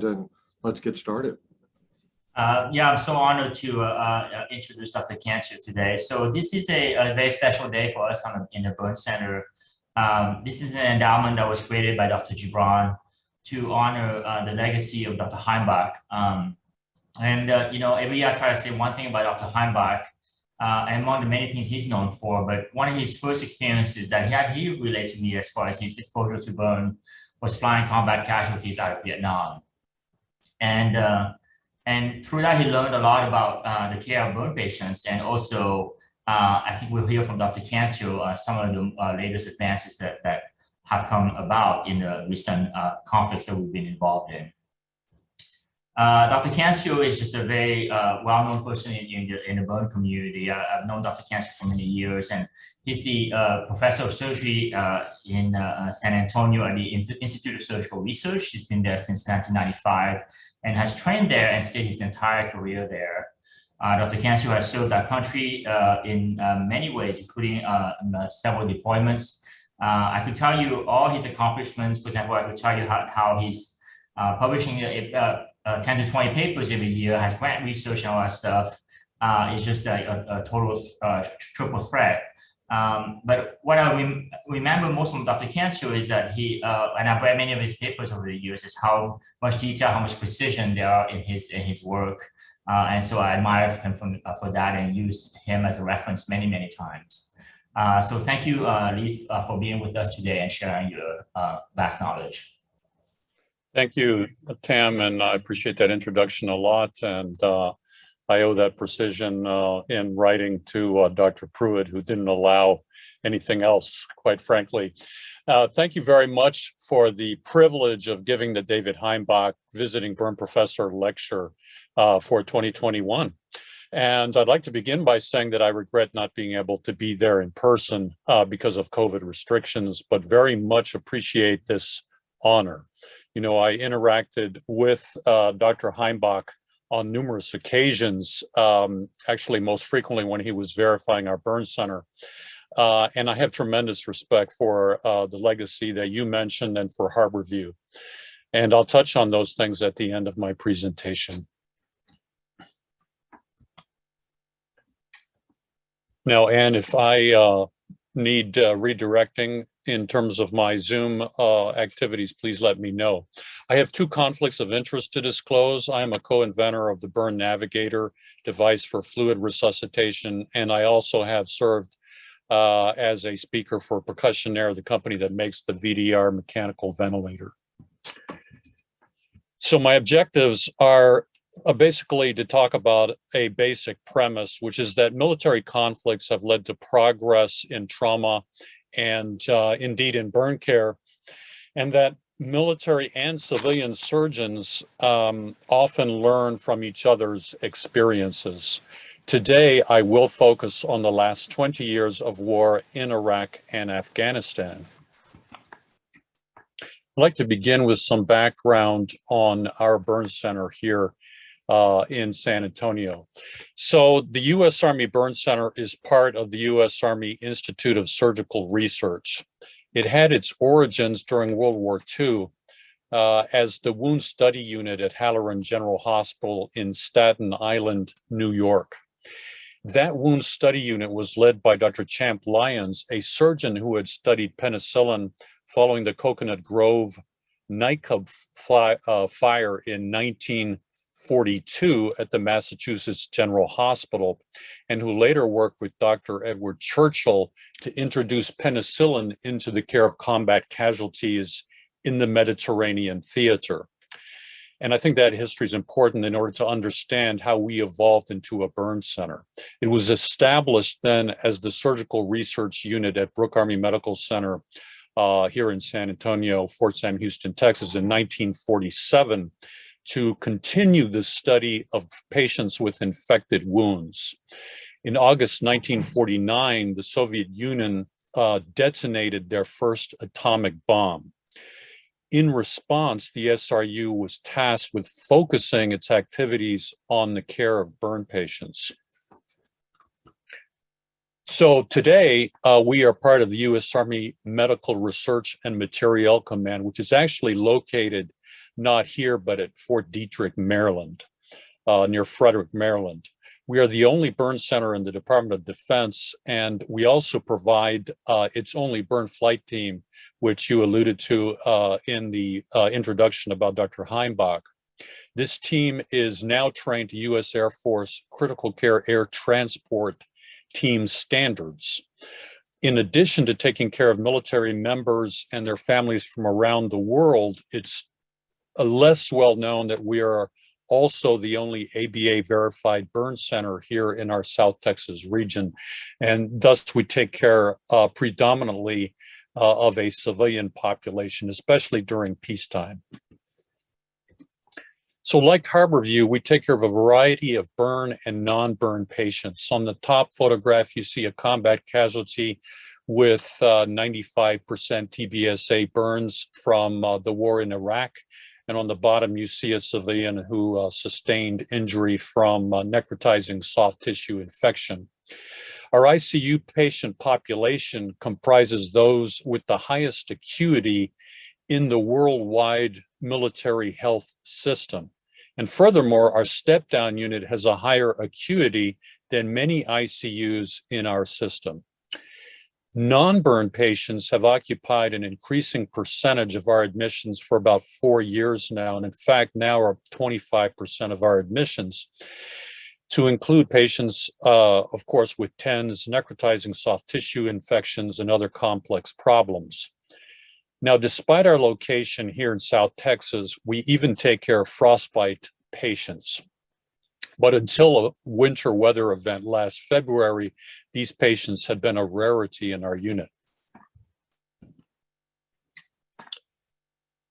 and let's get started. Yeah, I'm so honored to introduce Dr. Cancio today. So this is a very special day for us in the Burn Center. This is an endowment that was created by Dr. Gibran to honor the legacy of Dr. Heimbach. Every year I try to say one thing about Dr. Heimbach, and among the many things he's known for, but one of his first experiences that he relayed to me as far as his exposure to burn was flying combat casualties out of Vietnam. And through that, he learned a lot about the care of burn patients. And also, I think we'll hear from Dr. Cancio some of the latest advances that have come about in the recent conflicts that we've been involved in. Dr. Cancio is just a very well-known person in the burn community. I've known Dr. Cancio for many years, and he's the professor of surgery in San Antonio at the Institute of Surgical Research. He's been there since 1995 and has trained there and stayed his entire career there. Dr. Cancio has served our country in many ways, including several deployments. I could tell you all his accomplishments. For example, I could tell you how he's publishing 10 to 20 papers every year, has grant research and all that stuff. It's just a total triple threat. But what I remember most from Dr. Cancio is that and I've read many of his papers over the years, is how much detail, how much precision there are in his work. And so I admire him for that and use him as a reference many, many times. So thank you, Leith, for being with us today and sharing your vast knowledge. Thank you, Tam, and I appreciate that introduction a lot. And I owe that precision in writing to Dr. Pruitt, who didn't allow anything else, quite frankly. Thank you very much for the privilege of giving the David Heimbach Visiting Burn Professor Lecture for 2021. And I'd like to begin by saying that I regret not being able to be there in person because of COVID restrictions, but very much appreciate this honor. You know, I interacted with Dr. Heimbach on numerous occasions, actually most frequently when he was verifying our burn center. And I have tremendous respect for the legacy that you mentioned and for Harborview. And I'll touch on those things at the end of my presentation. Now, Anne, if I need redirecting in terms of my Zoom activities, please let me know. I have two conflicts of interest to disclose. I am a co-inventor of the Burn Navigator device for fluid resuscitation, and I also have served as a speaker for Percussionaire, the company that makes the VDR mechanical ventilator. So my objectives are basically to talk about a basic premise, which is that military conflicts have led to progress in trauma and indeed in burn care, and that military and civilian surgeons often learn from each other's experiences. Today, I will focus on the last 20 years of war in Iraq and Afghanistan. I'd like to begin with some background on our burn center here in San Antonio. So the U.S. Army Burn Center is part of the U.S. Army Institute of Surgical Research. It had its origins during World War II as the Wound Study Unit at Halloran General Hospital in Staten Island, New York. That Wound Study Unit was led by Dr. Champ Lyons, a surgeon who had studied penicillin following the Coconut Grove nightclub fire in 1942 at the Massachusetts General Hospital, and who later worked with Dr. Edward Churchill to introduce penicillin into the care of combat casualties in the Mediterranean theater. And I think that history is important in order to understand how we evolved into a burn center. It was established then as the Surgical Research Unit at Brooke Army Medical Center here in San Antonio, Fort Sam Houston, Texas in 1947 to continue the study of patients with infected wounds. In August 1949, the Soviet Union detonated their first atomic bomb. In response, the SRU was tasked with focusing its activities on the care of burn patients. So today, we are part of the U.S. Army Medical Research and Materiel Command, which is actually located not here, but at Fort Detrick, Maryland, near Frederick, Maryland. We are the only burn center in the Department of Defense, and we also provide its only burn flight team, which you alluded to in the introduction about Dr. Heimbach. This team is now trained to U.S. Air Force Critical Care Air Transport Team standards. In addition to taking care of military members and their families from around the world, it's less well known that we are also the only ABA verified burn center here in our South Texas region. And thus we take care predominantly of a civilian population, especially during peacetime. So like Harborview, we take care of a variety of burn and non-burn patients. On the top photograph, you see a combat casualty with 95% TBSA burns from the war in Iraq. And on the bottom, you see a civilian who sustained injury from necrotizing soft tissue infection. Our ICU patient population comprises those with the highest acuity in the worldwide military health system. And furthermore, our step-down unit has a higher acuity than many ICUs in our system. Non-burn patients have occupied an increasing percentage of our admissions for about 4 years now, and in fact now are 25% of our admissions, to include patients, of course, with TENS, necrotizing soft tissue infections, and other complex problems. Now, despite our location here in South Texas, we even take care of frostbite patients. But until a winter weather event last February, these patients had been a rarity in our unit.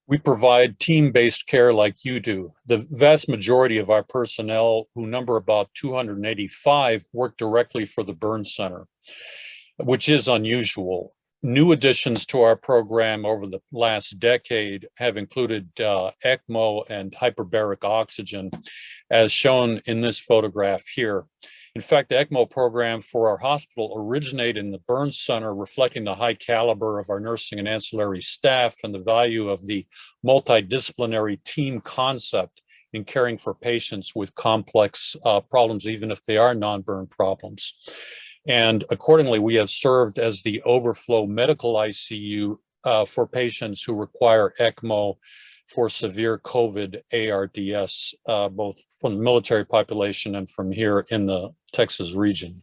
We provide team-based care like you do. The vast majority of our personnel, who number about 285, work directly for the burn center, which is unusual. New additions to our program over the last decade have included ECMO and hyperbaric oxygen, as shown in this photograph here. In fact, the ECMO program for our hospital originated in the burn center, reflecting the high caliber of our nursing and ancillary staff and the value of the multidisciplinary team concept in caring for patients with complex problems, even if they are non-burn problems. And accordingly, we have served as the overflow medical ICU for patients who require ECMO for severe COVID ARDS, both from the military population and from here in the Texas region.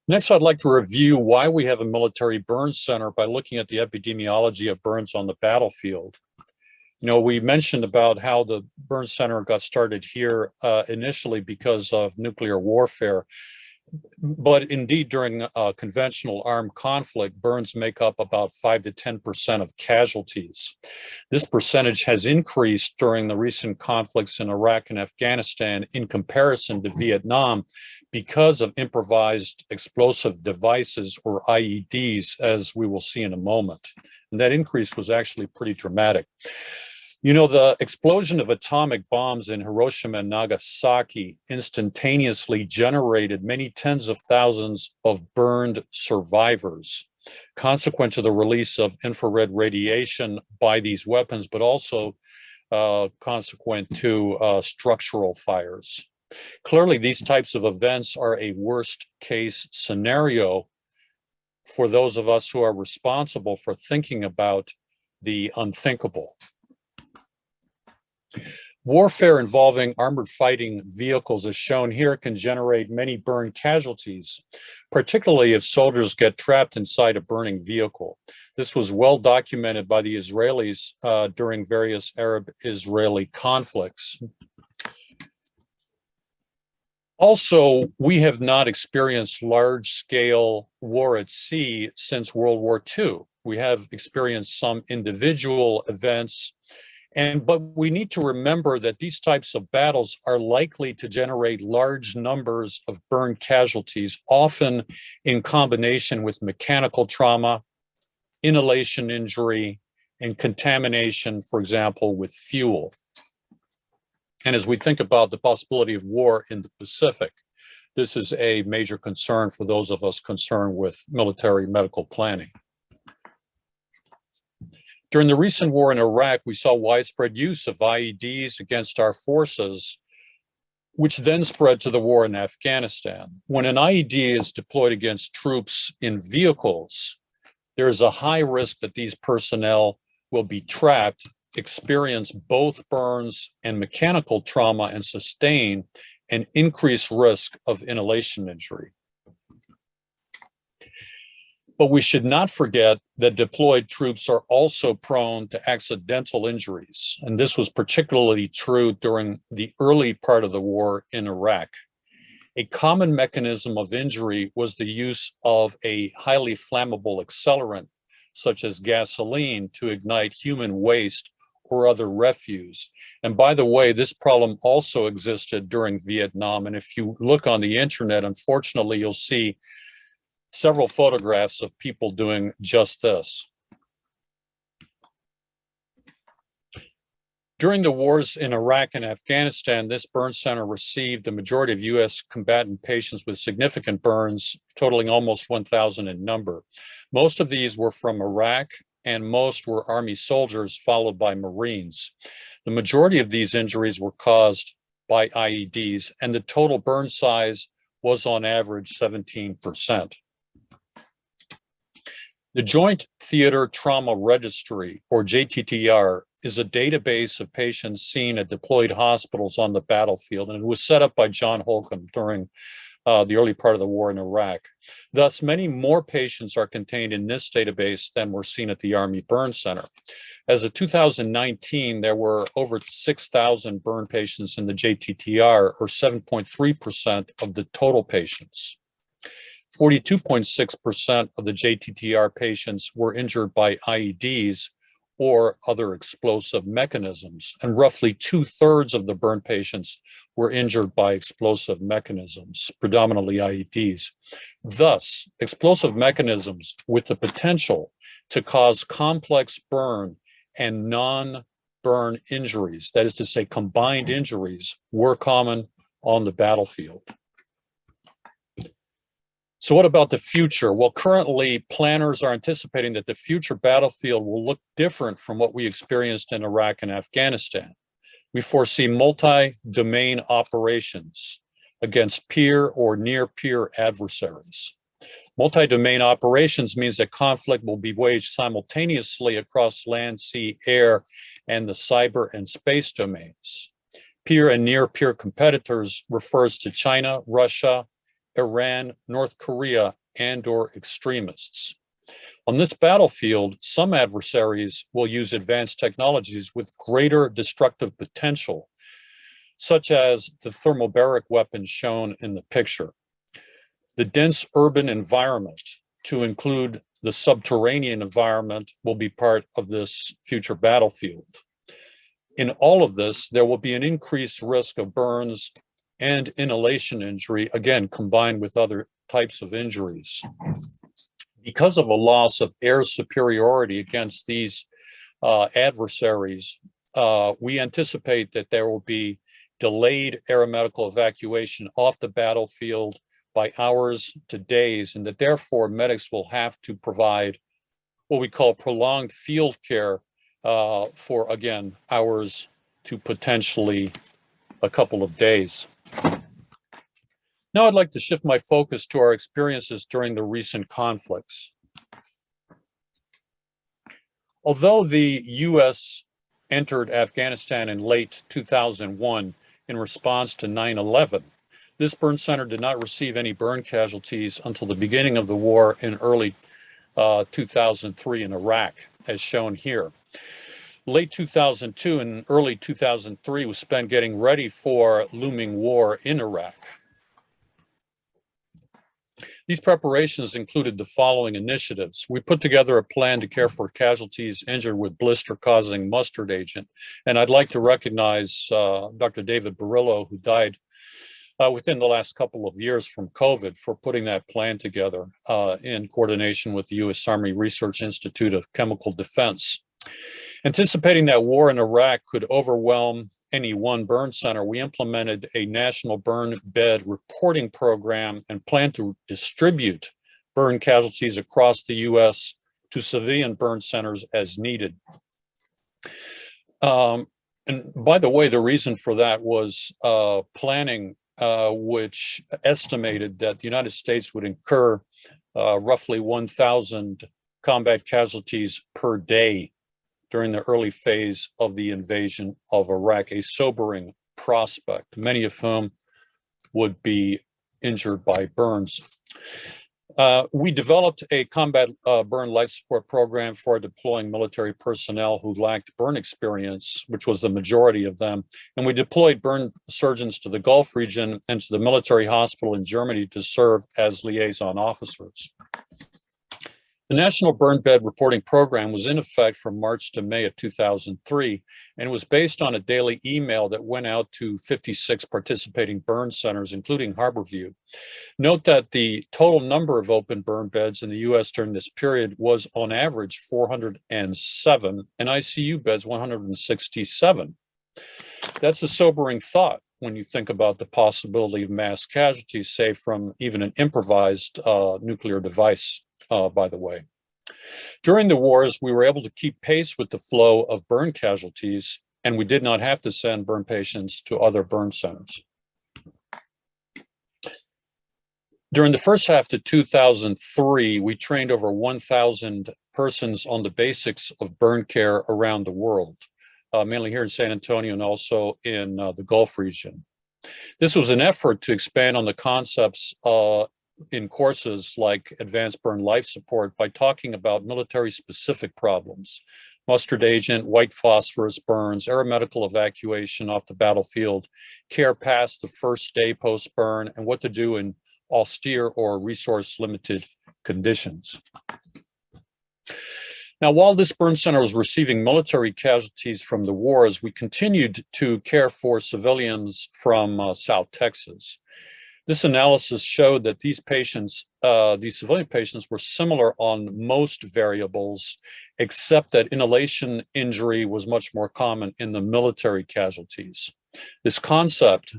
Next, I'd like to review why we have a military burn center by looking at the epidemiology of burns on the battlefield. You know, we mentioned about how the burn center got started here initially because of nuclear warfare. But indeed, during conventional armed conflict, burns make up about 5 to 10% of casualties. This percentage has increased during the recent conflicts in Iraq and Afghanistan in comparison to Vietnam because of improvised explosive devices, or IEDs, as we will see in a moment. And that increase was actually pretty dramatic. You know, the explosion of atomic bombs in Hiroshima and Nagasaki instantaneously generated many tens of thousands of burned survivors, consequent to the release of infrared radiation by these weapons, but also consequent to structural fires. Clearly, these types of events are a worst case scenario for those of us who are responsible for thinking about the unthinkable. Warfare involving armored fighting vehicles, as shown here, can generate many burn casualties, particularly if soldiers get trapped inside a burning vehicle. This was well documented by the Israelis during various Arab-Israeli conflicts. Also, we have not experienced large-scale war at sea since World War II. We have experienced some individual events, but we need to remember that these types of battles are likely to generate large numbers of burn casualties, often in combination with mechanical trauma, inhalation injury, and contamination, for example, with fuel. And as we think about the possibility of war in the Pacific, this is a major concern for those of us concerned with military medical planning. During the recent war in Iraq, we saw widespread use of IEDs against our forces, which then spread to the war in Afghanistan. When an IED is deployed against troops in vehicles, there is a high risk that these personnel will be trapped, experience both burns and mechanical trauma, and sustain an increased risk of inhalation injury. But we should not forget that deployed troops are also prone to accidental injuries. And this was particularly true during the early part of the war in Iraq. A common mechanism of injury was the use of a highly flammable accelerant, such as gasoline, to ignite human waste or other refuse. And by the way, this problem also existed during Vietnam. And if you look on the internet, unfortunately, you'll see several photographs of people doing just this. During the wars in Iraq and Afghanistan, this burn center received the majority of U.S. combatant patients with significant burns, totaling almost 1,000 in number. Most of these were from Iraq, and most were Army soldiers, followed by Marines. The majority of these injuries were caused by IEDs, and the total burn size was on average 17%. The Joint Theater Trauma Registry, or JTTR, is a database of patients seen at deployed hospitals on the battlefield, and it was set up by John Holcomb during the early part of the war in Iraq. Thus, many more patients are contained in this database than were seen at the Army Burn Center. As of 2019, there were over 6,000 burn patients in the JTTR, or 7.3% of the total patients. 42.6% of the JTTR patients were injured by IEDs or other explosive mechanisms, and roughly 2/3 of the burn patients were injured by explosive mechanisms, predominantly IEDs. Thus, explosive mechanisms with the potential to cause complex burn and non-burn injuries, that is to say combined injuries, were common on the battlefield. So what about the future? Well, currently planners are anticipating that the future battlefield will look different from what we experienced in Iraq and Afghanistan. We foresee multi-domain operations against peer or near-peer adversaries. Multi-domain operations means that conflict will be waged simultaneously across land, sea, air, and the cyber and space domains. Peer and near-peer competitors refers to China, Russia, Iran, North Korea, and/or extremists. On this battlefield, some adversaries will use advanced technologies with greater destructive potential, such as the thermobaric weapons shown in the picture. The dense urban environment, to include the subterranean environment, will be part of this future battlefield. In all of this, there will be an increased risk of burns and inhalation injury, again, combined with other types of injuries. Because of a loss of air superiority against these adversaries, we anticipate that there will be delayed aeromedical evacuation off the battlefield by hours to days, and that therefore medics will have to provide what we call prolonged field care for, again, hours to potentially a couple of days. Now I'd like to shift my focus to our experiences during the recent conflicts. Although the U.S. entered Afghanistan in late 2001 in response to 9/11, this burn center did not receive any burn casualties until the beginning of the war in early 2003 in Iraq, as shown here. Late 2002 and early 2003 was spent getting ready for looming war in Iraq. These preparations included the following initiatives. We put together a plan to care for casualties injured with blister-causing mustard agent. And I'd like to recognize Dr. David Barillo, who died within the last couple of years from COVID, for putting that plan together in coordination with the U.S. Army Research Institute of Chemical Defense. Anticipating that war in Iraq could overwhelm any one burn center, we implemented a national burn bed reporting program and plan to distribute burn casualties across the U.S. to civilian burn centers as needed. And by the way, the reason for that was planning, which estimated that the United States would incur roughly 1,000 combat casualties per day during the early phase of the invasion of Iraq, a sobering prospect, many of whom would be injured by burns. We developed a combat burn life support program for deploying military personnel who lacked burn experience, which was the majority of them. And we deployed burn surgeons to the Gulf region and to the military hospital in Germany to serve as liaison officers. The National Burn Bed Reporting Program was in effect from March to May of 2003, and it was based on a daily email that went out to 56 participating burn centers, including Harborview. Note that the total number of open burn beds in the US during this period was on average 407, and ICU beds 167. That's a sobering thought when you think about the possibility of mass casualties, say from even an improvised nuclear device. By the way. During the wars, we were able to keep pace with the flow of burn casualties, and we did not have to send burn patients to other burn centers. During the first half of 2003, we trained over 1,000 persons on the basics of burn care around the world, mainly here in San Antonio and also in the Gulf region. This was an effort to expand on the concepts in courses like advanced burn life support by talking about military specific problems, mustard agent, white phosphorus burns, aeromedical evacuation off the battlefield, care past the first day post burn, and what to do in austere or resource limited conditions. Now, while this burn center was receiving military casualties from the wars, we continued to care for civilians from South Texas. This analysis showed that these patients, these civilian patients, were similar on most variables, except that inhalation injury was much more common in the military casualties. This concept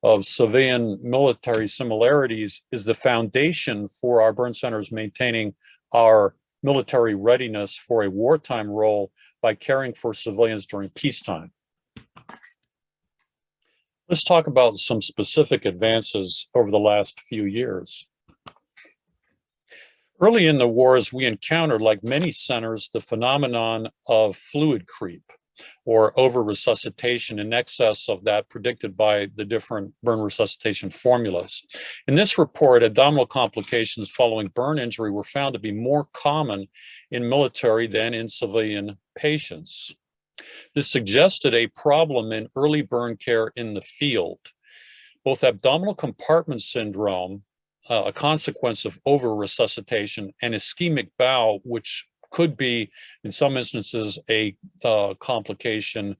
of civilian military similarities is the foundation for our burn centers maintaining our military readiness for a wartime role by caring for civilians during peacetime. Let's talk about some specific advances over the last few years. Early in the wars, we encountered, like many centers, the phenomenon of fluid creep or over-resuscitation in excess of that predicted by the different burn resuscitation formulas. In this report, abdominal complications following burn injury were found to be more common in military than in civilian patients. This suggested a problem in early burn care in the field. Both abdominal compartment syndrome, a consequence of over-resuscitation, and ischemic bowel, which could be, in some instances, a complication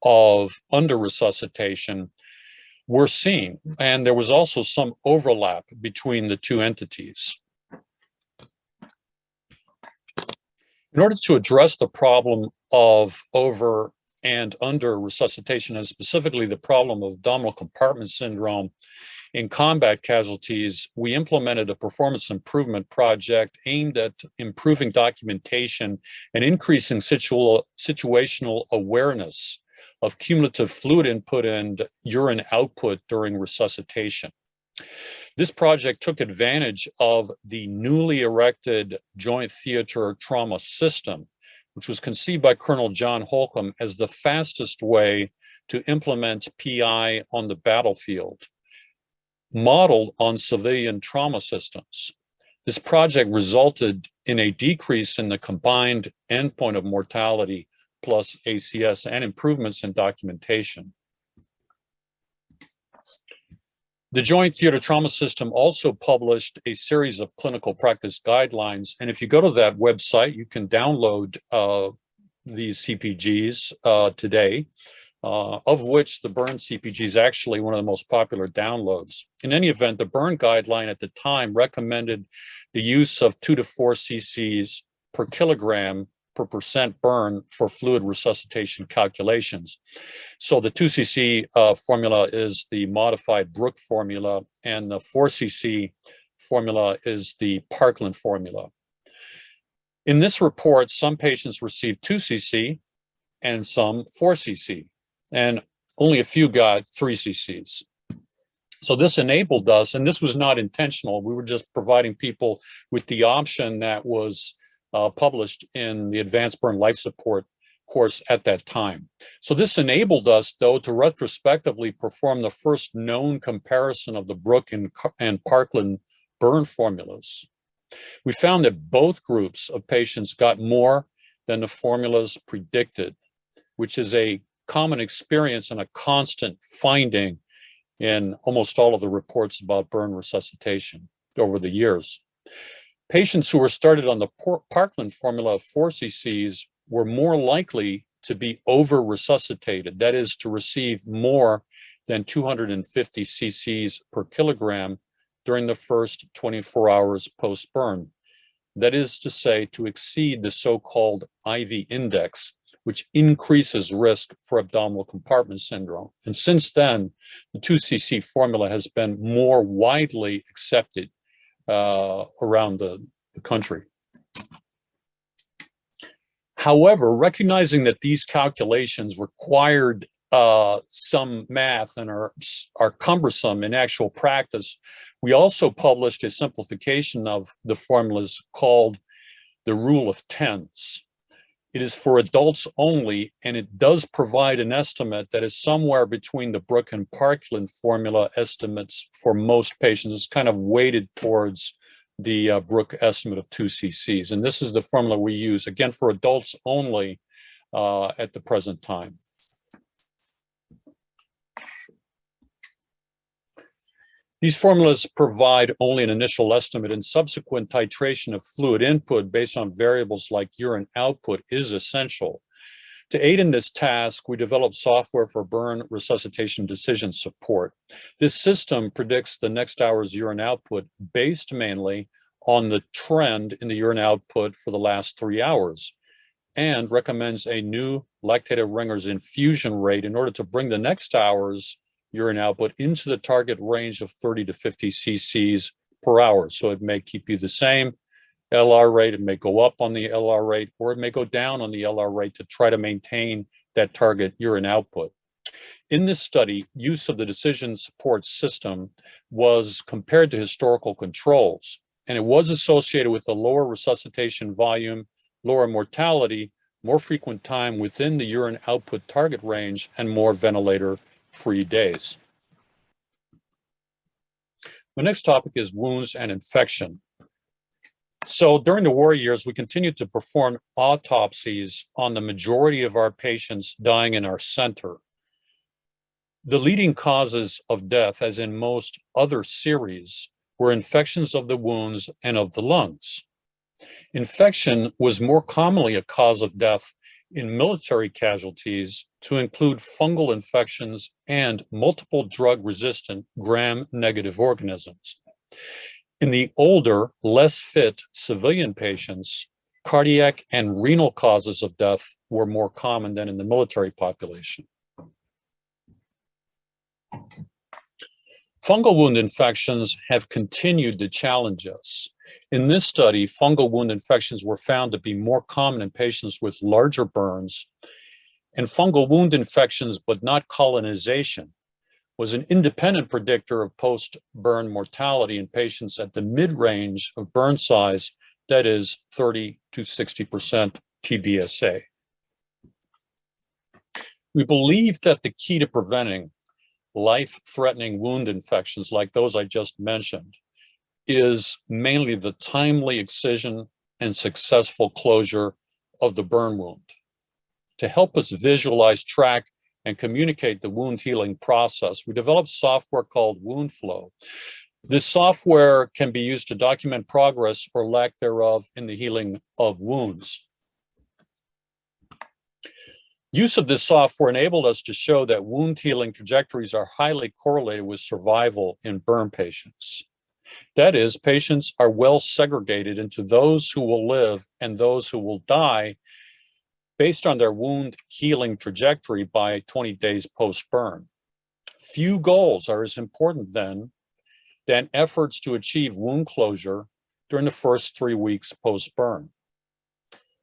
of under-resuscitation, were seen. And there was also some overlap between the two entities. In order to address the problem of over and under resuscitation, and specifically the problem of abdominal compartment syndrome in combat casualties, we implemented a performance improvement project aimed at improving documentation and increasing situational awareness of cumulative fluid input and urine output during resuscitation. This project took advantage of the newly erected Joint Theater Trauma System, which was conceived by Colonel John Holcomb as the fastest way to implement PI on the battlefield, modeled on civilian trauma systems. This project resulted in a decrease in the combined endpoint of mortality plus ACS and improvements in documentation. The Joint Theater Trauma System also published a series of clinical practice guidelines. And if you go to that website, you can download these CPGs today, of which the burn CPG is actually one of the most popular downloads. In any event, the burn guideline at the time recommended the use of 2 to 4 cc's per kilogram per percent burn for fluid resuscitation calculations. So the 2 cc formula is the modified Brook formula, and the 4 cc formula is the Parkland formula. In this report, some patients received 2 cc and some 4 cc, and only a few got 3 cc's. So this enabled us, and this was not intentional, we were just providing people with the option that was published in the Advanced Burn Life Support course at that time. So this enabled us, though, to retrospectively perform the first known comparison of the Brook and Parkland burn formulas. We found that both groups of patients got more than the formulas predicted, which is a common experience and a constant finding in almost all of the reports about burn resuscitation over the years. Patients who were started on the Parkland formula of 4 cc's were more likely to be over-resuscitated, that is, to receive more than 250 cc's per kilogram during the first 24 hours post-burn. That is to say, to exceed the so-called IV index, which increases risk for abdominal compartment syndrome. And since then, the 2 cc formula has been more widely accepted around the country. However, recognizing that these calculations required some math and are cumbersome in actual practice, we also published a simplification of the formulas called the rule of tens. It is for adults only, and it does provide an estimate that is somewhere between the Brook and Parkland formula estimates for most patients. It's kind of weighted towards the Brook estimate of 2 cc's. And this is the formula we use, again, for adults only at the present time. These formulas provide only an initial estimate, and subsequent titration of fluid input based on variables like urine output is essential. To aid in this task, we developed software for burn resuscitation decision support. This system predicts the next hour's urine output based mainly on the trend in the urine output for the last 3 hours, and recommends a new lactated Ringer's infusion rate in order to bring the next hour's urine output into the target range of 30 to 50 cc's per hour. So it may keep you the same LR rate, it may go up on the LR rate, or it may go down on the LR rate to try to maintain that target urine output. In this study, use of the decision support system was compared to historical controls, and it was associated with a lower resuscitation volume, lower mortality, more frequent time within the urine output target range, and more ventilator-free days. The next topic is wounds and infection. So during the war years, we continued to perform autopsies on the majority of our patients dying in our center. The leading causes of death, as in most other series, were infections of the wounds and of the lungs. Infection was more commonly a cause of death in military casualties, to include fungal infections and multiple drug-resistant gram-negative organisms. In the older, less fit civilian patients, cardiac and renal causes of death were more common than in the military population. Fungal wound infections have continued to challenge us. In this study, fungal wound infections were found to be more common in patients with larger burns, and fungal wound infections, but not colonization, was an independent predictor of post-burn mortality in patients at the mid-range of burn size, that is 30 to 60% TBSA. We believe that the key to preventing life-threatening wound infections like those I just mentioned is mainly the timely excision and successful closure of the burn wound. To help us visualize, track, and communicate the wound healing process, we developed software called Wound Flow. This software can be used to document progress or lack thereof in the healing of wounds. Use of this software enabled us to show that wound healing trajectories are highly correlated with survival in burn patients. That is, patients are well segregated into those who will live and those who will die based on their wound healing trajectory by 20 days post-burn. Few goals are as important then than efforts to achieve wound closure during the first 3 weeks post-burn.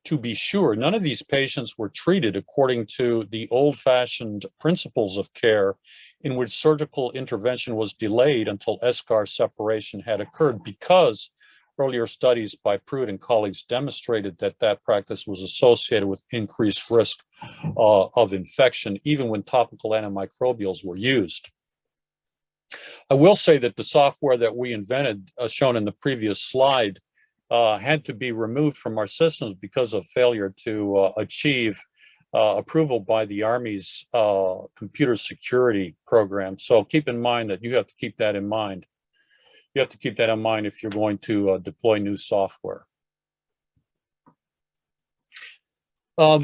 To be sure, none of these patients were treated according to the old-fashioned principles of care in which surgical intervention was delayed until eschar separation had occurred, because earlier studies by Pruitt and colleagues demonstrated that that practice was associated with increased risk of infection, even when topical antimicrobials were used. I will say that the software that we invented, shown in the previous slide, had to be removed from our systems because of failure to achieve approval by the Army's computer security program. So keep in mind that you have to keep that in mind. You have to keep that in mind if you're going to deploy new software.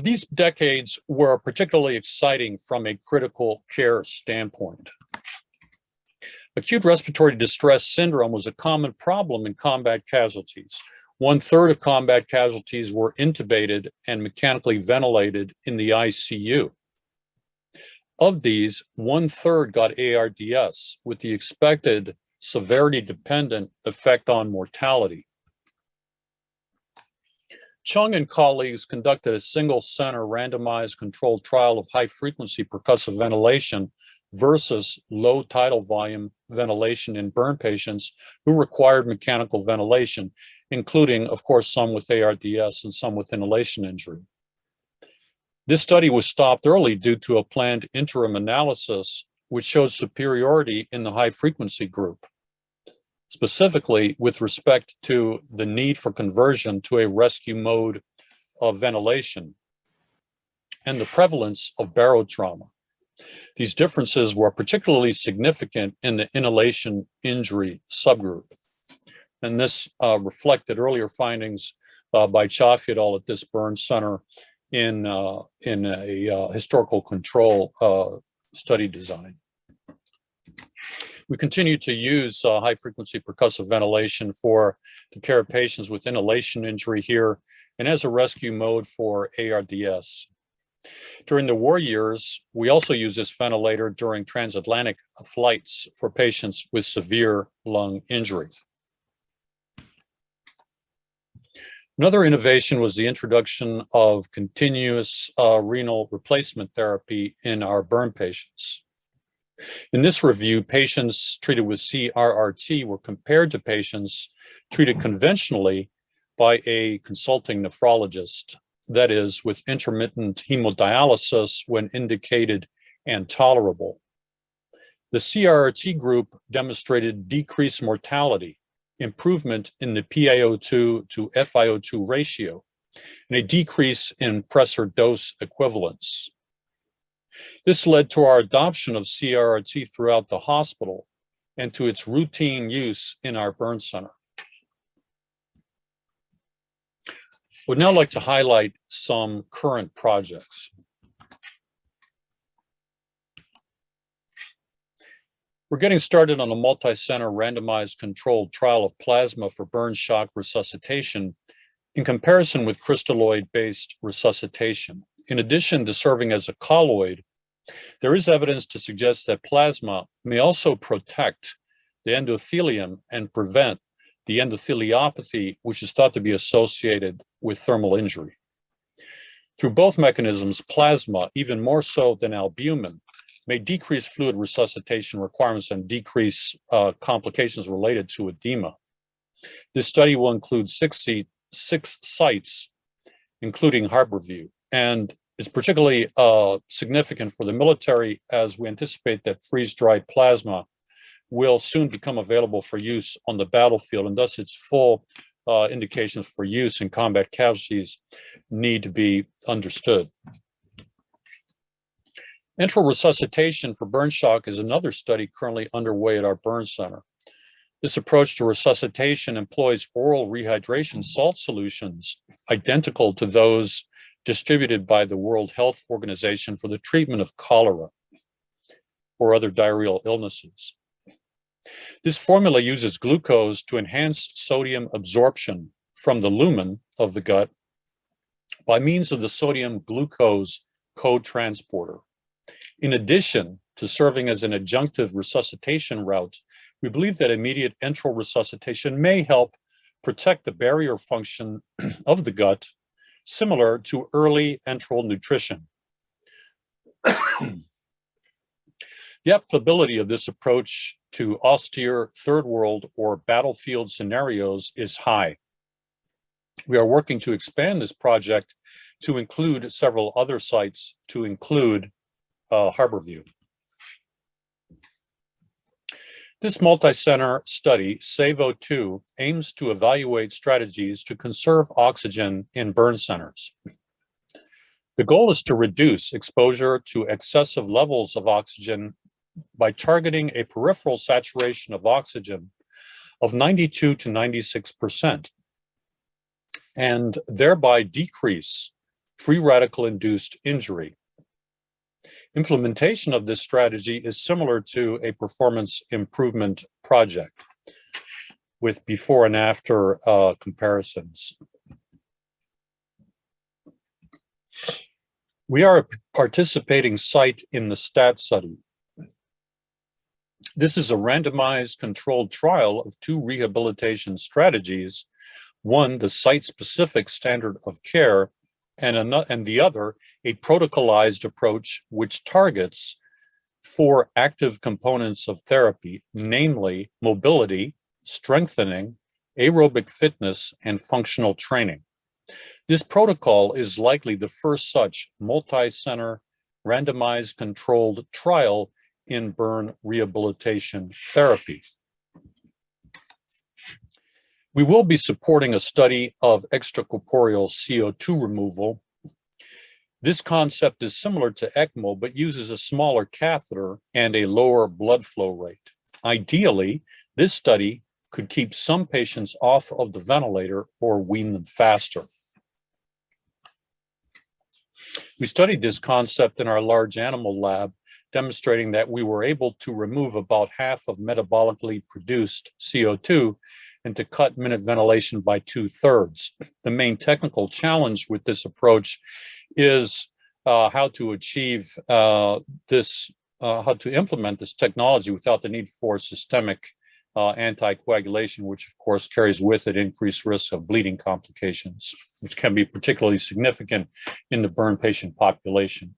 These decades were particularly exciting from a critical care standpoint. Acute respiratory distress syndrome was a common problem in combat casualties. 1/3 of combat casualties were intubated and mechanically ventilated in the ICU. Of these, 1/3 got ARDS, with the expected severity-dependent effect on mortality. Chung and colleagues conducted a single-center randomized controlled trial of high-frequency percussive ventilation versus low tidal volume ventilation in burn patients who required mechanical ventilation, including, of course, some with ARDS and some with inhalation injury. This study was stopped early due to a planned interim analysis, which showed superiority in the high-frequency group, specifically with respect to the need for conversion to a rescue mode of ventilation and the prevalence of barotrauma. These differences were particularly significant in the inhalation injury subgroup. And this reflected earlier findings by Chaffee et al. At this burn center in a historical control study design. We continue to use high-frequency percussive ventilation for the care of patients with inhalation injury here and as a rescue mode for ARDS. During the war years, we also use this ventilator during transatlantic flights for patients with severe lung injury. Another innovation was the introduction of continuous renal replacement therapy in our burn patients. In this review, patients treated with CRRT were compared to patients treated conventionally by a consulting nephrologist, that is, with intermittent hemodialysis when indicated and tolerable. The CRRT group demonstrated decreased mortality, improvement in the PaO2 to FiO2 ratio, and a decrease in pressor dose equivalence. This led to our adoption of CRRT throughout the hospital and to its routine use in our burn center. Would now like to highlight some current projects. We're getting started on a multi-center randomized controlled trial of plasma for burn shock resuscitation in comparison with crystalloid-based resuscitation. In addition to serving as a colloid, there is evidence to suggest that plasma may also protect the endothelium and prevent the endotheliopathy, which is thought to be associated with thermal injury. Through both mechanisms, plasma, even more so than albumin, may decrease fluid resuscitation requirements and decrease complications related to edema. This study will include six sites, including Harborview, and is particularly significant for the military, as we anticipate that freeze-dried plasma will soon become available for use on the battlefield, and thus its full indications for use in combat casualties need to be understood. Enteral resuscitation for burn shock is another study currently underway at our burn center. This approach to resuscitation employs oral rehydration salt solutions identical to those distributed by the World Health Organization for the treatment of cholera or other diarrheal illnesses. This formula uses glucose to enhance sodium absorption from the lumen of the gut by means of the sodium glucose co-transporter. In addition to serving as an adjunctive resuscitation route, we believe that immediate enteral resuscitation may help protect the barrier function of the gut similar to early enteral nutrition. The applicability of this approach to austere third world or battlefield scenarios is high. We are working to expand this project to include several other sites, to include Harborview. This multi-center study, SAVO2, aims to evaluate strategies to conserve oxygen in burn centers. The goal is to reduce exposure to excessive levels of oxygen by targeting a peripheral saturation of oxygen of 92 to 96%, and thereby decrease free radical-induced injury. Implementation of this strategy is similar to a performance improvement project with before and after comparisons. We are a participating site in the STAT study. This is a randomized controlled trial of two rehabilitation strategies, one, the site-specific standard of care, and the other, a protocolized approach which targets four active components of therapy, namely mobility, strengthening, aerobic fitness, and functional training. This protocol is likely the first such multi-center randomized controlled trial in burn rehabilitation therapy. We will be supporting a study of extracorporeal CO2 removal. This concept is similar to ECMO, but uses a smaller catheter and a lower blood flow rate. Ideally, this study could keep some patients off of the ventilator or wean them faster. We studied this concept in our large animal lab, demonstrating that we were able to remove about half of metabolically produced CO2 and to cut minute ventilation by 2/3. The main technical challenge with this approach is how to achieve how to implement this technology without the need for systemic anticoagulation, which of course carries with it increased risk of bleeding complications, which can be particularly significant in the burn patient population.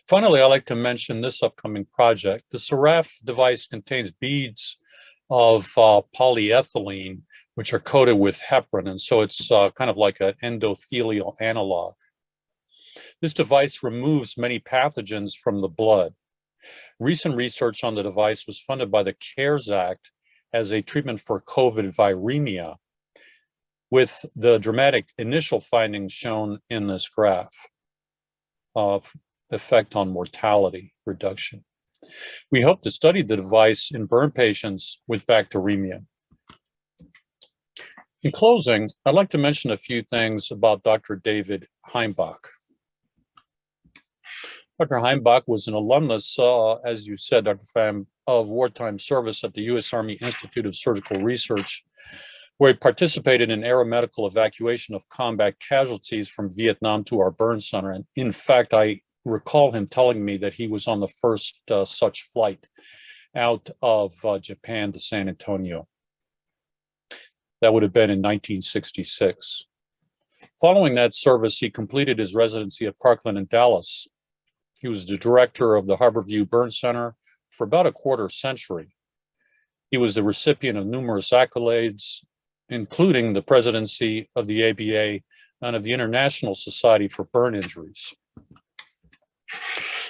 Finally, I'd like to mention this upcoming project. The Seraph device contains beads of polyethylene, which are coated with heparin, and so it's kind of like an endothelial analog. This device removes many pathogens from the blood. Recent research on the device was funded by the CARES Act as a treatment for COVID viremia, with the dramatic initial findings shown in this graph of effect on mortality reduction. We hope to study the device in burn patients with bacteremia. In closing, I'd like to mention a few things about Dr. David Heimbach. Dr. Heimbach was an alumnus, as you said, Dr. Pham, of wartime service at the U.S. Army Institute of Surgical Research, where he participated in aeromedical evacuation of combat casualties from Vietnam to our burn center. And in fact, I recall him telling me that he was on the first such flight out of Japan to San Antonio. That would have been in 1966. Following that service, he completed his residency at Parkland in Dallas. He was the director of the Harborview Burn Center for about a quarter century. He was the recipient of numerous accolades, including the presidency of the ABA and of the International Society for Burn Injuries.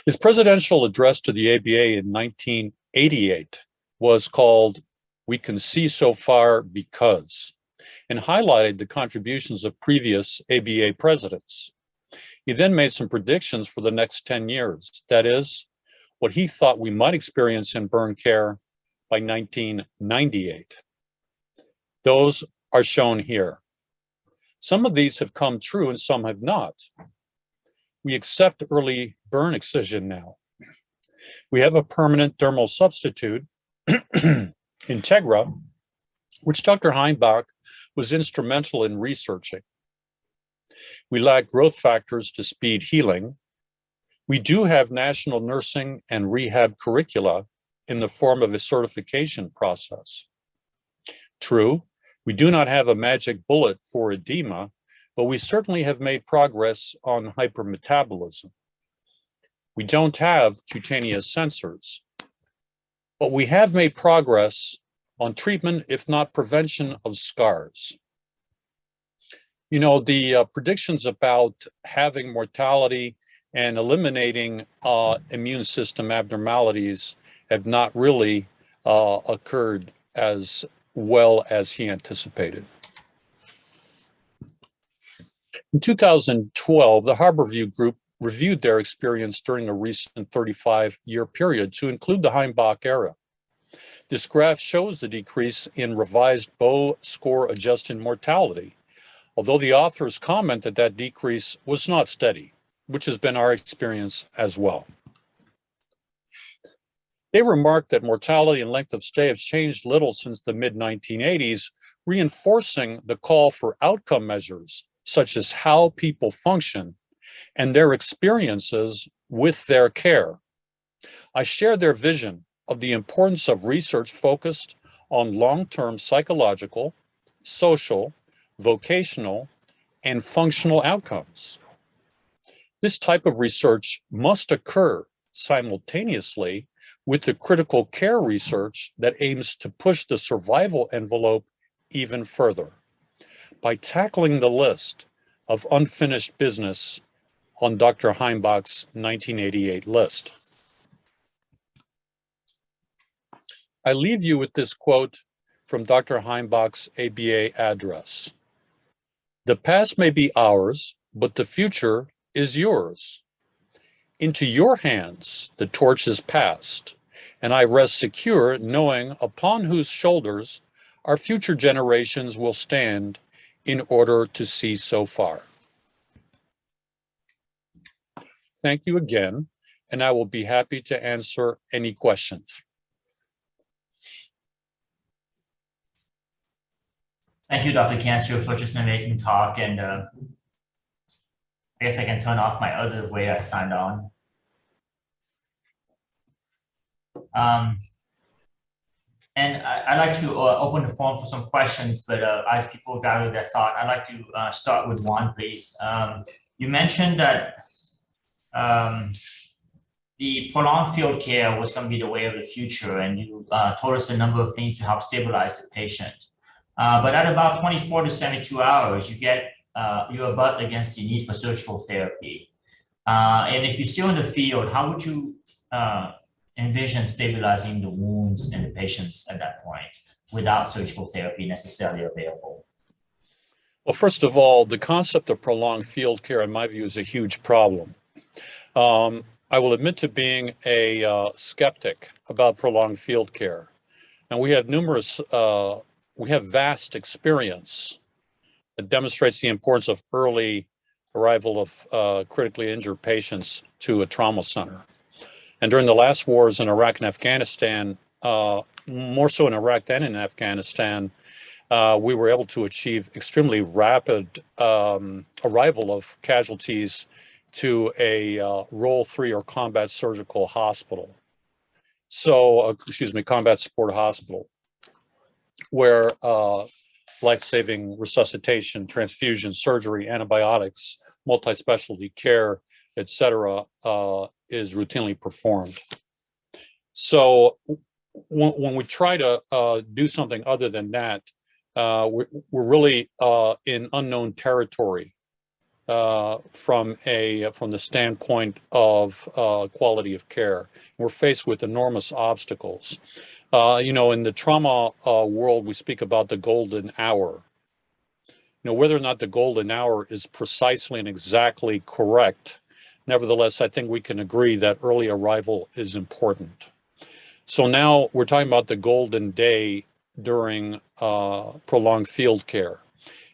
His presidential address to the ABA in 1988 was called "We Can See So Far Because," and highlighted the contributions of previous ABA presidents. He then made some predictions for the next 10 years. That is, what he thought we might experience in burn care by 1998. Those are shown here. Some of these have come true and some have not. We accept early burn excision now. We have a permanent dermal substitute, Integra, which Dr. Heimbach was instrumental in researching. We lack growth factors to speed healing. We do have national nursing and rehab curricula in the form of a certification process. True, we do not have a magic bullet for edema, but we certainly have made progress on hypermetabolism. We don't have cutaneous sensors, but we have made progress on treatment, if not prevention, of scars. You know, the predictions about having mortality and eliminating immune system abnormalities have not really occurred as well as he anticipated. In 2012, the Harborview Group reviewed their experience during a recent 35-year period to include the Heimbach era. This graph shows the decrease in revised Bow score adjusted mortality, although the authors comment that that decrease was not steady, which has been our experience as well. They remarked that mortality and length of stay have changed little since the mid-1980s, reinforcing the call for outcome measures, such as how people function and their experiences with their care. I share their vision of the importance of research focused on long-term psychological, social, vocational, and functional outcomes. This type of research must occur simultaneously with the critical care research that aims to push the survival envelope even further by tackling the list of unfinished business on Dr. Heimbach's 1988 list. I leave you with this quote from Dr. Heimbach's ABA address. "The past may be ours, but the future is yours. Into your hands the torch is passed, and I rest secure knowing upon whose shoulders our future generations will stand in order to see so far." Thank you again, and I will be happy to answer any questions. Thank you, Dr. Cancio, for just an amazing talk. And I guess I can turn off my other way I signed on. And I'd like to open the forum for some questions, but as people gather their thought, I'd like to start with one, please. You mentioned that the prolonged field care was going to be the way of the future, and you told us a number of things to help stabilize the patient. But at about 24 to 72 hours, you get you abut against the need for surgical therapy. And if you're still in the field, how would you envision stabilizing the wounds in the patients at that point without surgical therapy necessarily available? Well, first of all, the concept of prolonged field care, in my view, is a huge problem. I will admit to being a skeptic about prolonged field care. And we have we have vast experience that demonstrates the importance of early arrival of critically injured patients to a trauma center. And during the last wars in Iraq and Afghanistan, more so in Iraq than in Afghanistan, we were able to achieve extremely rapid arrival of casualties to a Role 3 or combat surgical hospital. So, combat support hospital, where life-saving resuscitation, transfusion, surgery, antibiotics, multi-specialty care, etc., is routinely performed. So when we try to do something other than that, we're really in unknown territory from the standpoint of quality of care. We're faced with enormous obstacles. In the trauma world, we speak about the golden hour. Whether or not the golden hour is precisely and exactly correct, nevertheless, I think we can agree that early arrival is important. So now we're talking about the golden day during prolonged field care.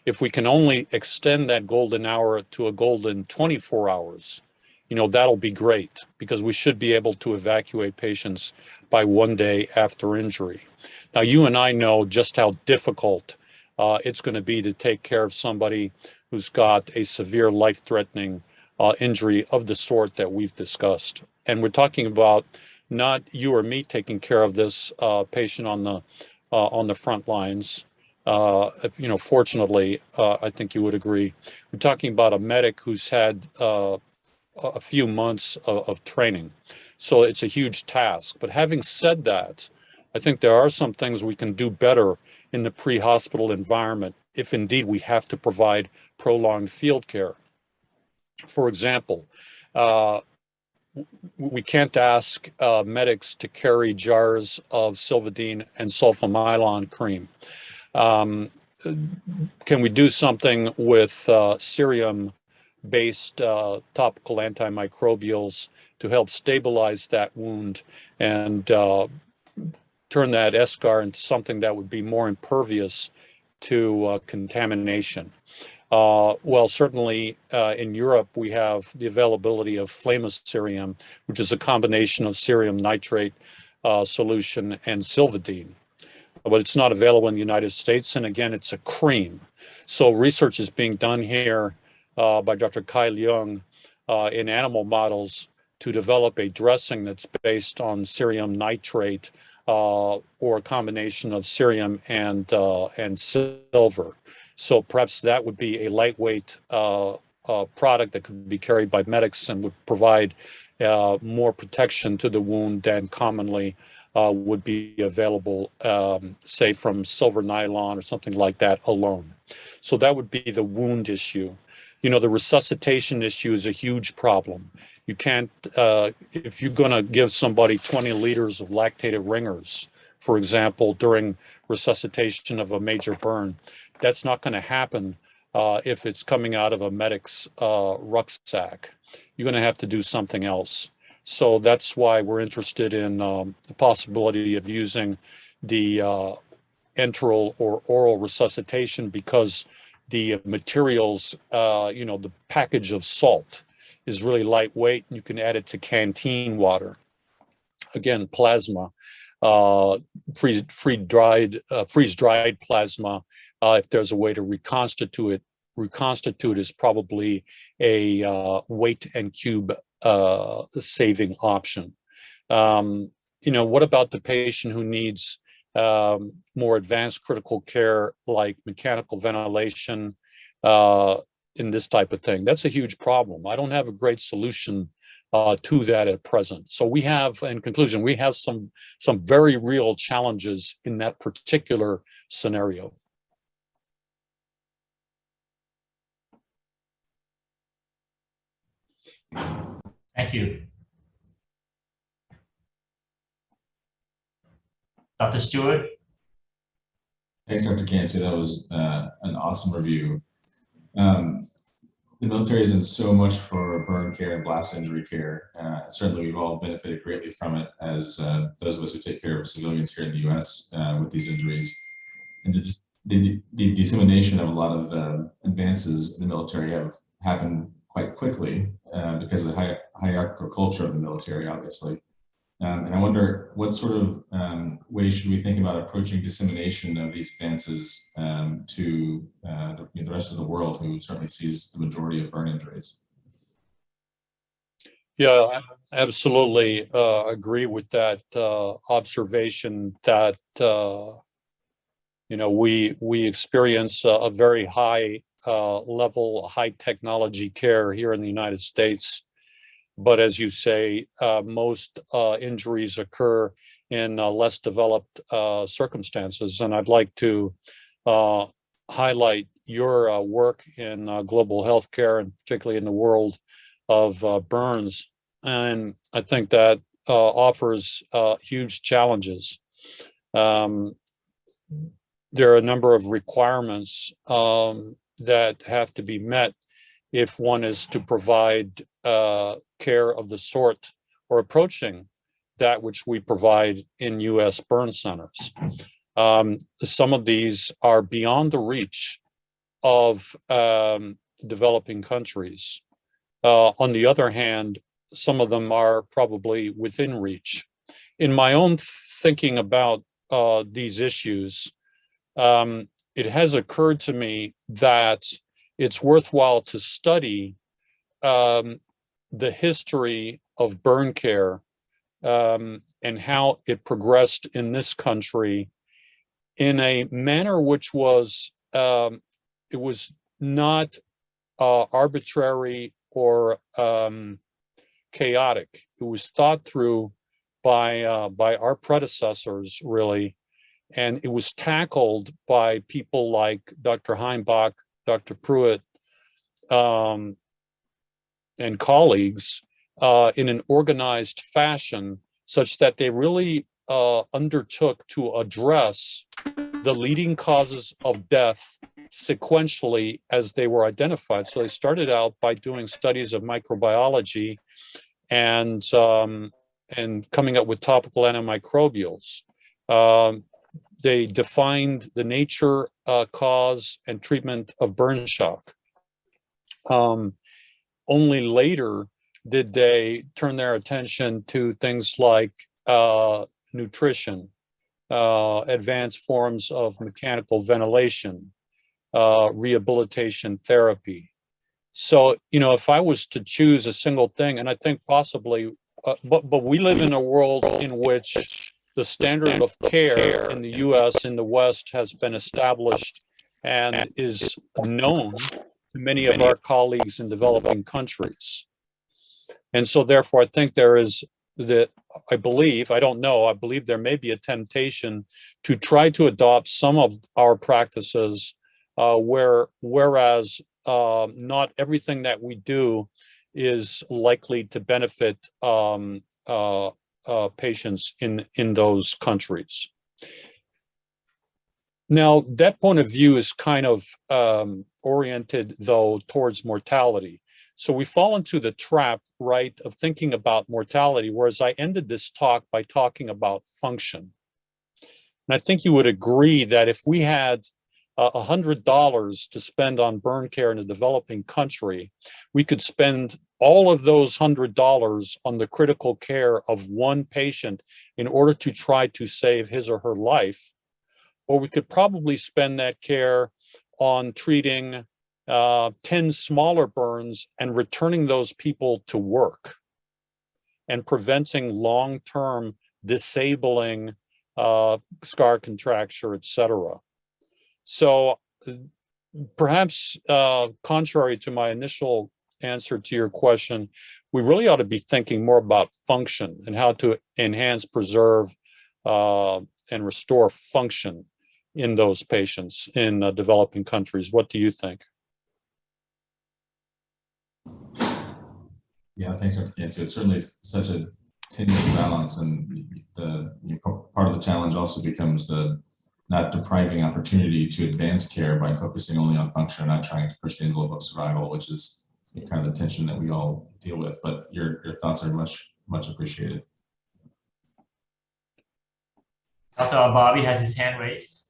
If we can only extend that golden hour to a golden 24 hours, that'll be great, because we should be able to evacuate patients by one day after injury. Now, you and I know just how difficult it's going to be to take care of somebody who's got a severe life-threatening injury of the sort that we've discussed. And we're talking about not you or me taking care of this patient on the front lines, Fortunately, I think you would agree. We're talking about a medic who's had a few months of training. So it's a huge task. But having said that, I think there are some things we can do better in the pre-hospital environment if indeed we have to provide prolonged field care. For example, uh, we can't ask medics to carry jars of Silvadene and sulfamylon cream. Can we do something with cerium-based topical antimicrobials to help stabilize that wound and turn that eschar into something that would be more impervious to contamination? Well, certainly in Europe, we have the availability of flamocerium, which is a combination of cerium nitrate solution and Silvadene. But it's not available in the United States. And again, it's a cream. So research is being done here by Dr. Kai Leung in animal models to develop a dressing that's based on cerium nitrate or a combination of cerium and silver. So perhaps that would be a lightweight product that could be carried by medics and would provide more protection to the wound than commonly would be available, say, from silver nylon or something like that alone. So that would be the wound issue. The resuscitation issue is a huge problem. You can't, if you're going to give somebody 20 liters of lactated ringers, for example, during resuscitation of a major burn, that's not going to happen if it's coming out of a medic's rucksack. You're going to have to do something else. So that's why we're interested in the possibility of using the enteral or oral resuscitation, because the materials, the package of salt is really lightweight, and you can add it to canteen water. Again, plasma, freeze-dried plasma. If there's a way to reconstitute is probably a weight and cube saving option. What about the patient who needs more advanced critical care, like mechanical ventilation and this type of thing? That's a huge problem. I don't have a great solution to that at present. So we have, in conclusion, we have some very real challenges in that particular scenario. Thank you. Dr. Stewart? Thanks, Dr. Cancio. That was an awesome review. The military has done so much for burn care and blast injury care. Certainly, we've all benefited greatly from it as those of us who take care of civilians here in the U.S. With these injuries. And the dissemination of a lot of advances in the military have happened quite quickly because of the hierarchical culture of the military, obviously. And I wonder what sort of ways should we think about approaching dissemination of these advances to the rest of the world, who certainly sees the majority of burn injuries? Yeah, I absolutely agree with that observation that we experience a very high level, high technology care here in the United States. But as you say, most injuries occur in less developed circumstances. And I'd like to highlight your work in global healthcare, and particularly in the world of burns. And I think that offers huge challenges. There are a number of requirements that have to be met if one is to provide care of the sort or approaching that which we provide in U.S. burn centers. Some of these are beyond the reach of developing countries. On the other hand, some of them are probably within reach. In my own thinking about these issues, it has occurred to me that it's worthwhile to study the history of burn care and how it progressed in this country in a manner which was, it was not arbitrary or chaotic. It was thought through by our predecessors, really, and it was tackled by people like Dr. Heimbach, Dr. Pruitt, and colleagues in an organized fashion, such that they really undertook to address the leading causes of death sequentially as they were identified. So they started out by doing studies of microbiology and coming up with topical antimicrobials. They defined the nature, cause, and treatment of burn shock. Only later did they turn their attention to things like nutrition, advanced forms of mechanical ventilation, rehabilitation therapy. So, you know, if I was to choose a single thing, and I think possibly, but we live in a world in which the standard of care in the US, in the West, has been established and is known to many of our colleagues in developing countries. And so therefore, I think there is I believe there may be a temptation to try to adopt some of our practices, whereas not everything that we do is likely to benefit patients in those countries. Now, that point of view is kind of oriented, though, towards mortality. So we fall into the trap, right, of thinking about mortality, whereas I ended this talk by talking about function. And I think you would agree that if we had $100 to spend on burn care in a developing country, we could spend all of those $100 on the critical care of one patient in order to try to save his or her life. Or we could probably spend that care on treating 10 smaller burns and returning those people to work and preventing long-term disabling scar contracture, etc. So perhaps contrary to my initial answer to your question, we really ought to be thinking more about function and how to enhance, preserve, and restore function in those patients in developing countries. What do you think? Yeah, thanks, Dr. Cancio. It's certainly such a tenuous balance, and part of the challenge also becomes the not depriving opportunity to advance care by focusing only on function, not trying to push the envelope of survival, which is kind of the tension that we all deal with. But your thoughts are much appreciated. Dr. Bobby has his hand raised.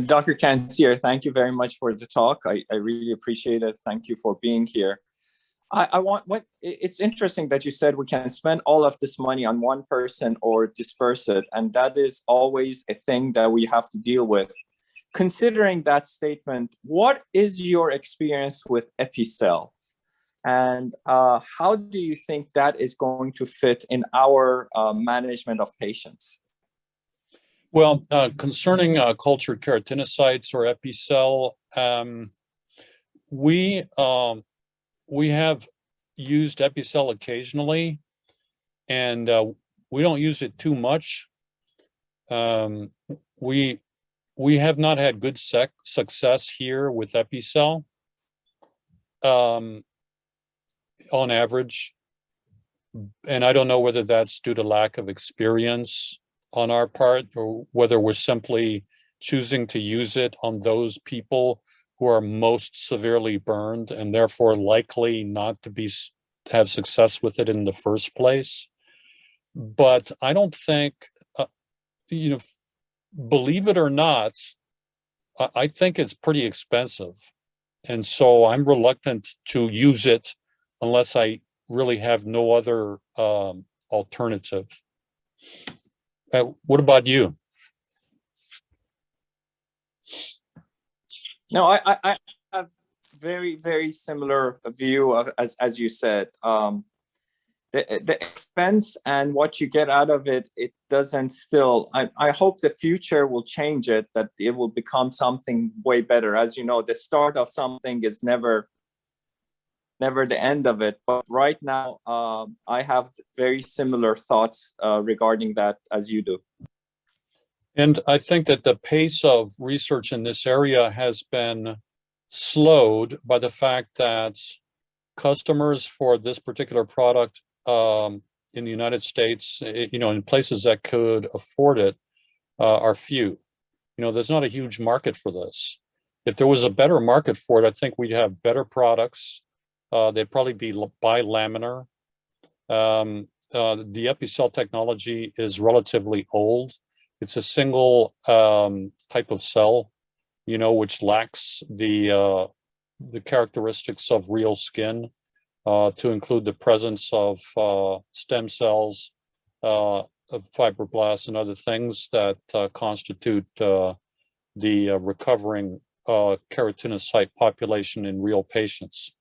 Dr. Cancio, thank you very much for the talk. I really appreciate it. Thank you for being here. It's interesting that you said we can spend all of this money on one person or disperse it, and that is always a thing that we have to deal with. Considering that statement, what is your experience with Epicel? And how do you think that is going to fit in our management of patients? Well, concerning cultured keratinocytes or Epicel, we have used Epicel occasionally, and we don't use it too much. We have not had good success here with Epicel on average, and I don't know whether that's due to lack of experience on our part or whether we're simply choosing to use it on those people who are most severely burned and therefore likely not to have success with it in the first place. But I don't think, believe it or not, I think it's pretty expensive. And so I'm reluctant to use it unless I really have no other alternative. What about you? No, I have very, very similar view of, as you said. the expense and what you get out of it, it doesn't still, I hope the future will change it, that it will become something way better. As you know, the start of something is never the end of it. But right now, I have very similar thoughts regarding that as you do. And I think that the pace of research in this area has been slowed by the fact that customers for this particular product in the United States, in places that could afford it, are few. There's not a huge market for this. If there was a better market for it, I think we'd have better products. They'd probably be bilaminar. The Epicell technology is relatively old. It's a single type of cell, which lacks the characteristics of real skin, to include the presence of stem cells, of fibroblasts, and other things that constitute the recovering keratinocyte population in real patients.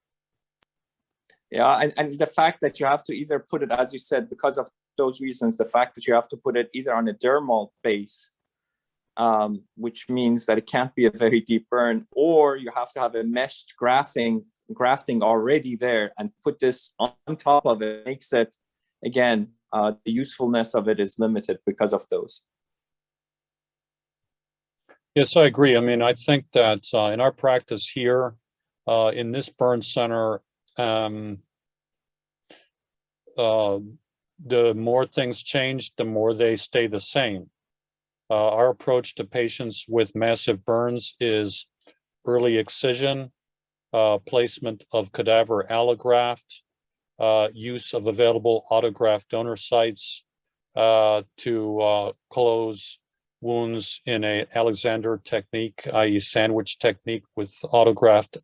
Yeah, and the fact that you have to either put it, as you said, because of those reasons, the fact that you have to put it either on a dermal base, which means that it can't be a very deep burn, or you have to have a meshed grafting already there and put this on top of it, makes it, again, the usefulness of it is limited because of those. Yes, I agree. I mean, I think that in our practice here, in this burn center, the more things change, the more they stay the same. Our approach to patients with massive burns is early excision, placement of cadaver allograft, use of available autograft donor sites to close wounds in a Alexander technique, i.e. sandwich technique with autograft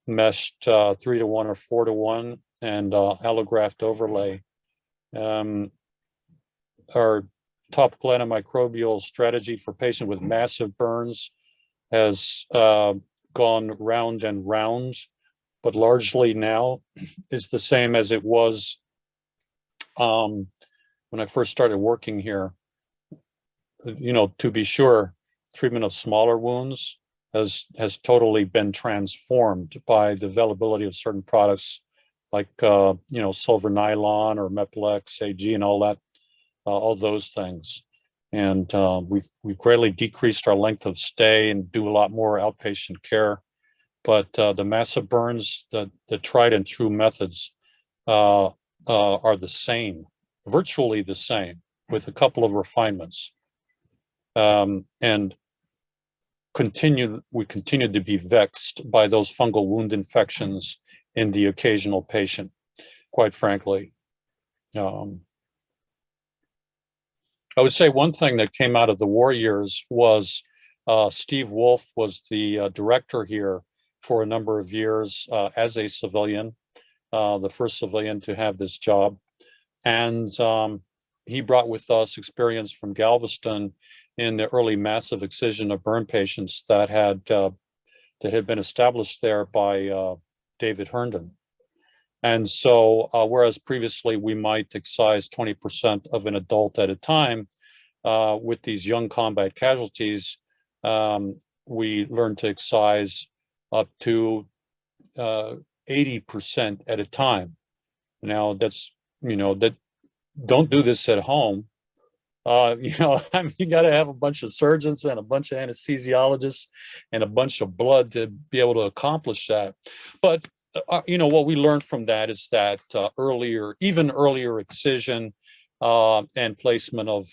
meshed 3-to-1 or 4-to-1 and allograft overlay. Our topical antimicrobial strategy for patients with massive burns has gone round and round, but largely now is the same as it was when I first started working here. To be sure, treatment of smaller wounds has totally been transformed by the availability of certain products like silver nylon or Mepilex AG and all that, all those things. And we've greatly decreased our length of stay and do a lot more outpatient care. But the massive burns, the tried and true methods are the same, virtually the same, with a couple of refinements. And we continue to be vexed by those fungal wound infections in the occasional patient, quite frankly. I would say one thing that came out of the war years was Steve Wolf was the director here for a number of years as a civilian, the first civilian to have this job. And he brought with us experience from Galveston in the early massive excision of burn patients that had been established there by David Herndon. And so, whereas previously we might excise 20% of an adult at a time, with these young combat casualties, we learned to excise up to 80% at a time. Now that's, don't do this at home. You got to have a bunch of surgeons and a bunch of anesthesiologists and a bunch of blood to be able to accomplish that. But, what we learned from that is that even earlier excision and placement of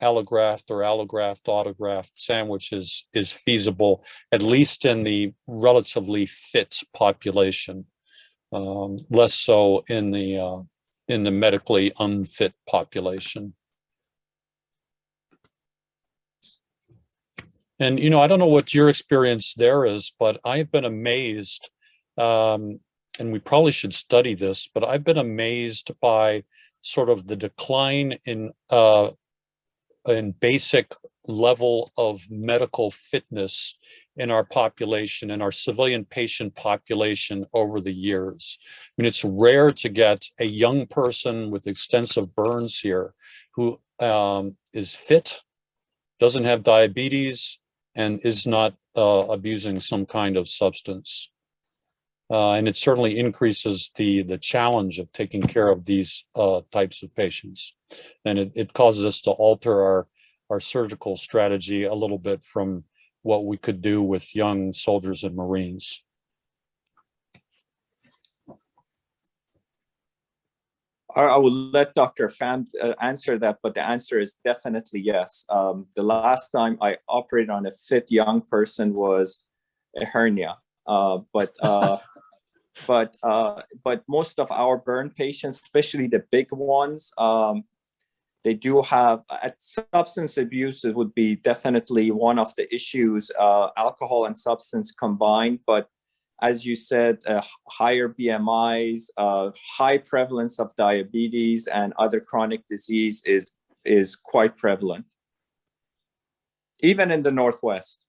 allograft or allograft autograft sandwich is feasible, at least in the relatively fit population, less so in the medically unfit population. And, I don't know what your experience there is, but I've been amazed, and we probably should study this, but I've been amazed by sort of the decline in basic level of medical fitness in our population, in our civilian patient population over the years. I mean, it's rare to get a young person with extensive burns here who is fit, doesn't have diabetes, and is not abusing some kind of substance. And it certainly increases the challenge of taking care of these types of patients. And it causes us to alter our surgical strategy a little bit from what we could do with young soldiers and Marines. I will let Dr. Pham answer that, but the answer is definitely yes. The last time I operated on a fit young person was a hernia, but most of our burn patients, especially the big ones, they do have substance abuse. It would be definitely one of the issues, alcohol and substance combined. But as you said, higher BMIs, high prevalence of diabetes and other chronic disease is quite prevalent, even in the Northwest.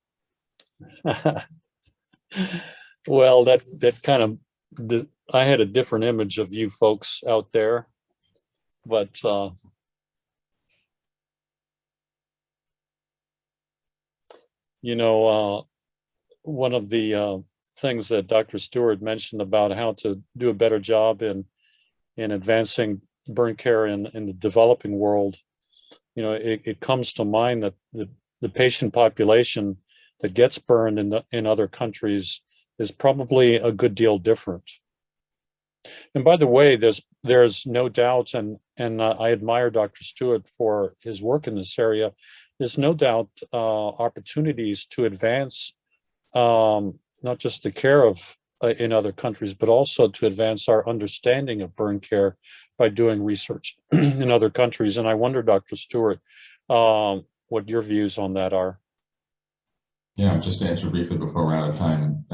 Well, that kind of, I had a different image of you folks out there, but you know, one of the things that Dr. Stewart mentioned about how to do a better job in advancing burn care in the developing world, you know, it comes to mind that the patient population that gets burned in other countries is probably a good deal different. And by the way, there's no doubt, and I admire Dr. Stewart for his work in this area. There's no doubt opportunities to advance not just the care of in other countries, but also to advance our understanding of burn care by doing research in other countries. And I wonder, Dr. Stewart, what your views on that are. Yeah, just to answer briefly before we're out of time.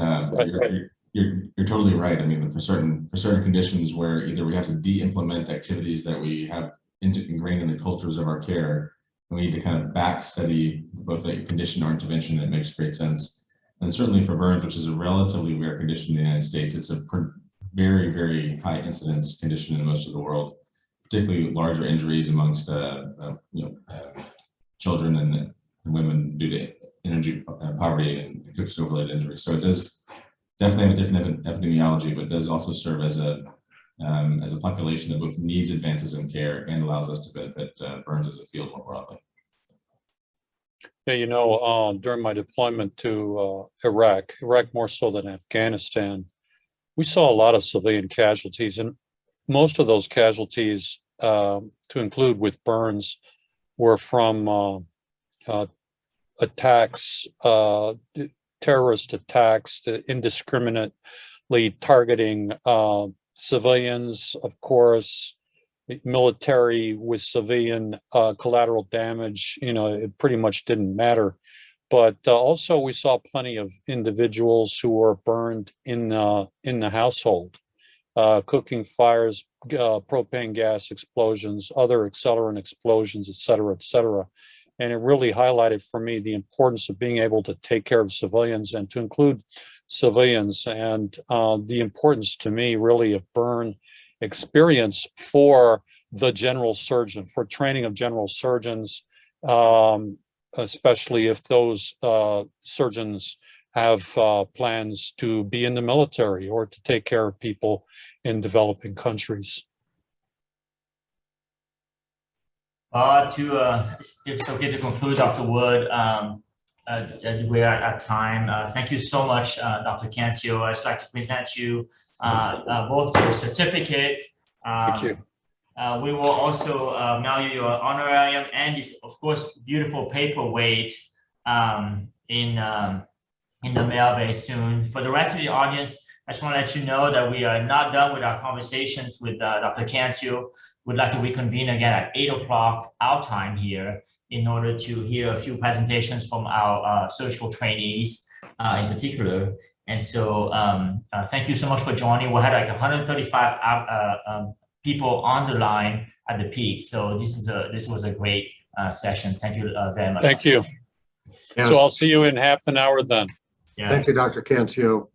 You're totally right. I mean, for certain conditions where either we have to de-implement activities that we have ingrained in the cultures of our care, we need to kind of back study both a condition or intervention that makes great sense. And certainly for burns, which is a relatively rare condition in the United States, it's a very, very high incidence condition in most of the world, particularly larger injuries amongst children and women due to energy poverty and cook stove-related injuries. So it does definitely have a different epidemiology, but does also serve as a population that both needs advances in care and allows us to benefit burns as a field more broadly. Yeah, you know, during my deployment to Iraq more so than Afghanistan, we saw a lot of civilian casualties, and most of those casualties, to include with burns, were from attacks, terrorist attacks, indiscriminately targeting civilians, of course, military with civilian collateral damage. You know, it pretty much didn't matter. But also we saw plenty of individuals who were burned in the household, cooking fires, propane gas explosions, other accelerant explosions, et cetera, et cetera. And it really highlighted for me the importance of being able to take care of civilians and to include civilians, and the importance to me really of burn experience for the general surgeon, for training of general surgeons, especially if those surgeons have plans to be in the military or to take care of people in developing countries. If it's okay to conclude, Dr. Wood, we are at time. Thank you so much, Dr. Cancio. I'd just like to present you both your certificate. Thank you. We will also mail you your honorarium and this, of course, beautiful paperweight in the mail very soon. For the rest of the audience, I just want to let you know that we are not done with our conversations with Dr. Cancio. We'd like to reconvene again at 8 o'clock our time here in order to hear a few presentations from our surgical trainees in particular. And so thank you so much for joining. We had like 135 people on the line at the peak. So this was a great session. Thank you very much. Thank you. Yes. So I'll see you in half an hour then. Yes. Thank you, Dr. Cancio.